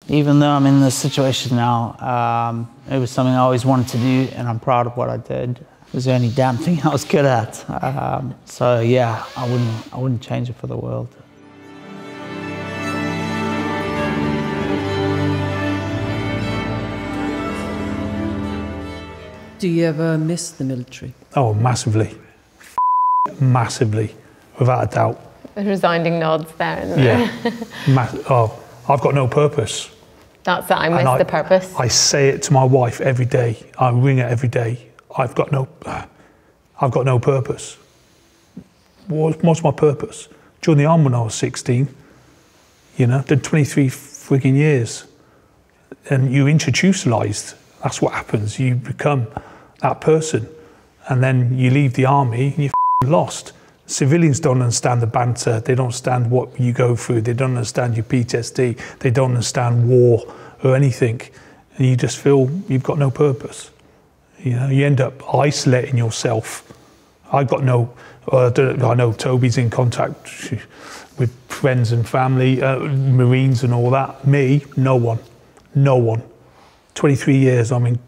Even though I'm in this situation now, it was something I always wanted to do, and I'm proud of what I did. It was the only damn thing I was good at. So yeah, I wouldn't change it for the world. Do you ever miss the military? Oh, massively. Massively, without a doubt. The resounding nods there, isn't there? Yeah. I've got no purpose. That's it, I miss the purpose. I say it to my wife every day. I ring her every day. I've got no purpose. What's my purpose? Joined the army when I was 16. You know, did 23 frigging years. And you institutionalised. That's what happens. You become that person. And then you leave the army and you're lost. Civilians don't understand the banter. They don't understand what you go through. They don't understand your PTSD. They don't understand war or anything. And you just feel you've got no purpose. You know, you end up isolating yourself. I know Toby's in contact with friends and family, Marines and all that. Me, no one. 23 years, I mean,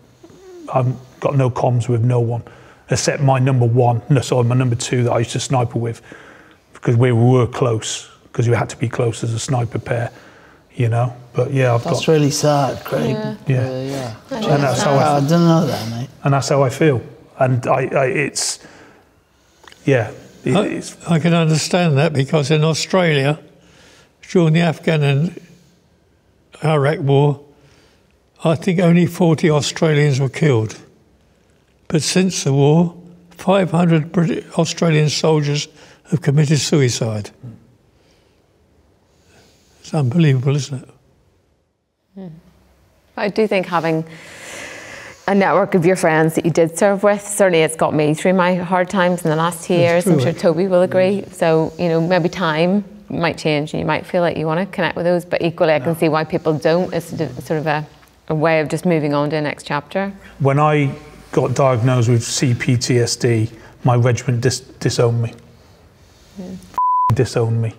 I've got no comms with no one, except my my number two that I used to sniper with, because we were close, because we had to be close as a sniper pair, you know. But yeah, That's really sad, Craig. Yeah. And that's how I didn't know that, mate. And that's how I feel. And it's I can understand that, because in Australia, during the Afghan and Iraq war, I think only 40 Australians were killed. But since the war, 500 Australian soldiers have committed suicide. It's unbelievable, isn't it? I do think having a network of your friends that you did serve with, certainly it's got me through my hard times in the last 2 years. I'm sure Toby will agree. So, you know, maybe time might change and you might feel like you want to connect with those, but equally I can see why people don't. It's sort of a way of just moving on to the next chapter. When I got diagnosed with CPTSD, my regiment disowned me. Disowned me.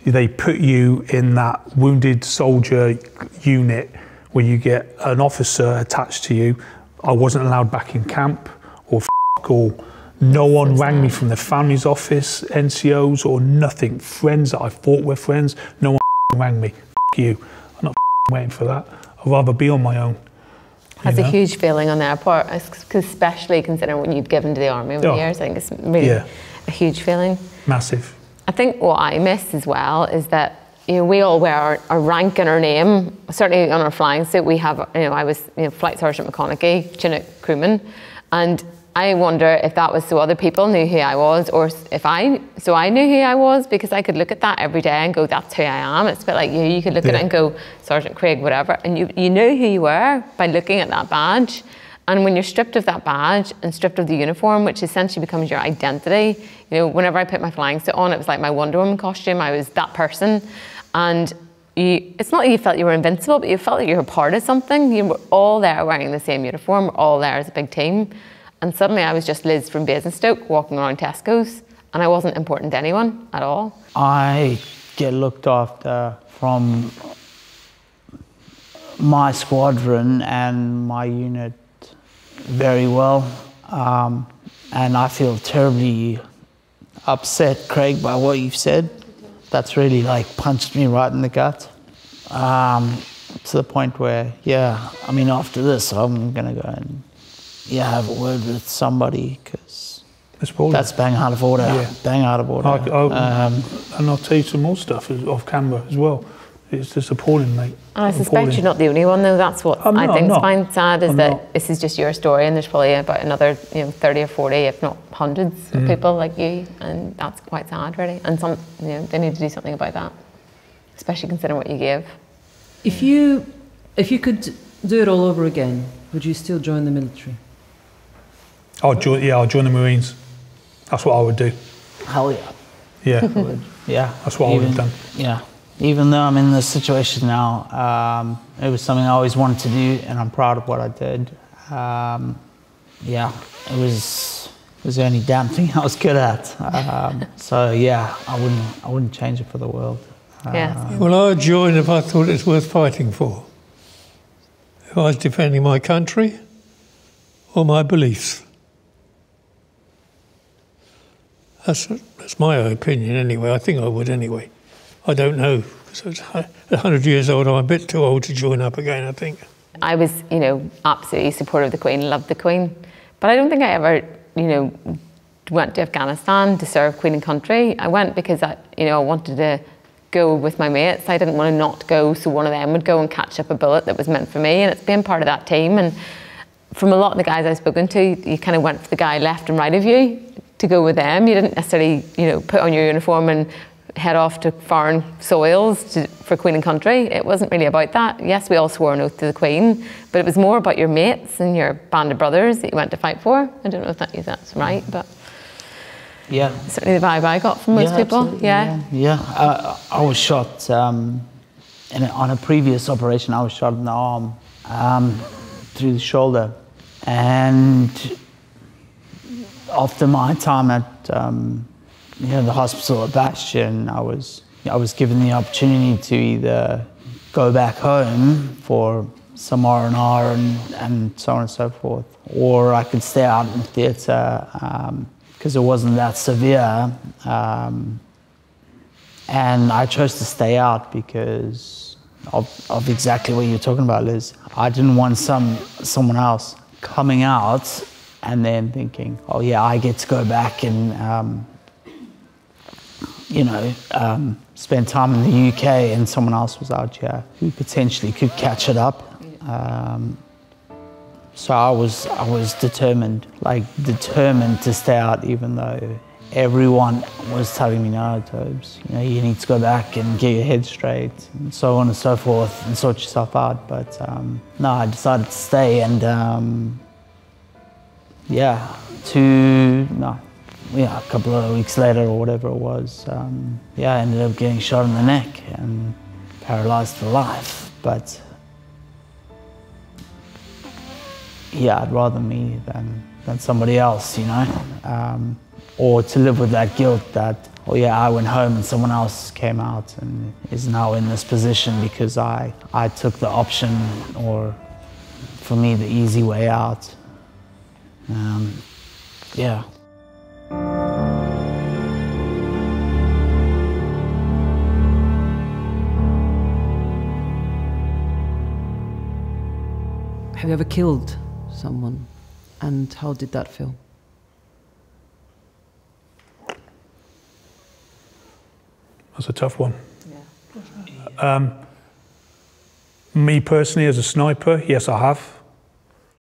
They put you in that wounded soldier unit where you get an officer attached to you. I wasn't allowed back in camp or all. No one rang me from the family's office, NCOs or nothing. Friends that I thought were friends, no one rang me. You. I'm not waiting for that. I'd rather be on my own. That's a huge feeling on their part, especially considering what you'd given to the army over the years. I think it's really a huge feeling. Massive. I think what I miss as well is that, you know, we all wear our rank and our name. Certainly on our flying suit, we have, you know, I was, you know, Flight Sergeant McConaughey, Chinook crewman, and I wonder if that was so other people knew who I was, or if I knew who I was, because I could look at that every day and go, that's who I am. It's a bit like you could look at it and go, Sergeant Craig, whatever, and you know who you were by looking at that badge. And when you're stripped of that badge and stripped of the uniform, which essentially becomes your identity, you know, whenever I put my flying suit on, it was like my Wonder Woman costume. I was that person. And it's not that you felt you were invincible, but you felt like you were part of something. You were all there wearing the same uniform, we're all there as a big team. And suddenly I was just Liz from Basingstoke walking around Tesco's, and I wasn't important to anyone at all. I get looked after from my squadron and my unit very well. And I feel terribly upset, Craig, by what you've said. That's really like punched me right in the gut. To the point where, I mean, after this, I'm gonna go and have a word with somebody, because that's bang out of order. Bang out of order. And I'll tell you some more stuff off camera as well. It's just appalling, mate. And I suspect you're not the only one, though. That's what I think is quite sad, is that this is just your story, and there's probably about another 30 or 40, if not hundreds of people like you, and that's quite sad, really. And they need to do something about that, especially considering what you gave. If you could do it all over again, would you still join the military? I'll join the Marines. That's what I would do. Hell yeah. Yeah. I would. Yeah. That's what I would have done. Yeah. Even though I'm in this situation now, it was something I always wanted to do, and I'm proud of what I did. It was the only damn thing I was good at. So yeah, I wouldn't change it for the world. Yeah. Well, I'd join if I thought it's worth fighting for. If I was defending my country or my beliefs. That's my opinion anyway. I think I would anyway. I don't know. Because at 100 years old, I'm a bit too old to join up again, I think. I was, absolutely supportive of the Queen, loved the Queen. But I don't think I ever, went to Afghanistan to serve Queen and country. I went because I wanted to go with my mates. I didn't want to not go, so one of them would go and catch up a bullet that was meant for me. And it's been part of that team. And from a lot of the guys I've spoken to, you kind of went for the guy left and right of you to go with them. You didn't necessarily, put on your uniform and head off to foreign soils for Queen and country. It wasn't really about that. Yes, we all swore an oath to the Queen, but it was more about your mates and your band of brothers that you went to fight for. I don't know if that's right, but yeah, certainly the vibe I got from most people. Yeah. I was shot on a previous operation. I was shot in the arm through the shoulder, and after my time at the hospital at Bastion, I was given the opportunity to either go back home for some R&R and so on and so forth, or I could stay out in theatre because it wasn't that severe. And I chose to stay out because of exactly what you're talking about, Liz. I didn't want someone else coming out and then thinking, oh yeah, I get to go back and spend time in the UK, and someone else was out here who potentially could catch it up. So I was determined to stay out, even though everyone was telling me, no, Tobes, you need to go back and get your head straight, and so on and so forth, and sort yourself out. But no, I decided to stay, and a couple of weeks later or whatever it was, I ended up getting shot in the neck and paralyzed for life. But I'd rather me than somebody else, or to live with that guilt that, I went home and someone else came out and is now in this position because I took the option, or for me, the easy way out. Have you ever killed someone, and how did that feel? That's a tough one. Me personally, as a sniper, yes, I have.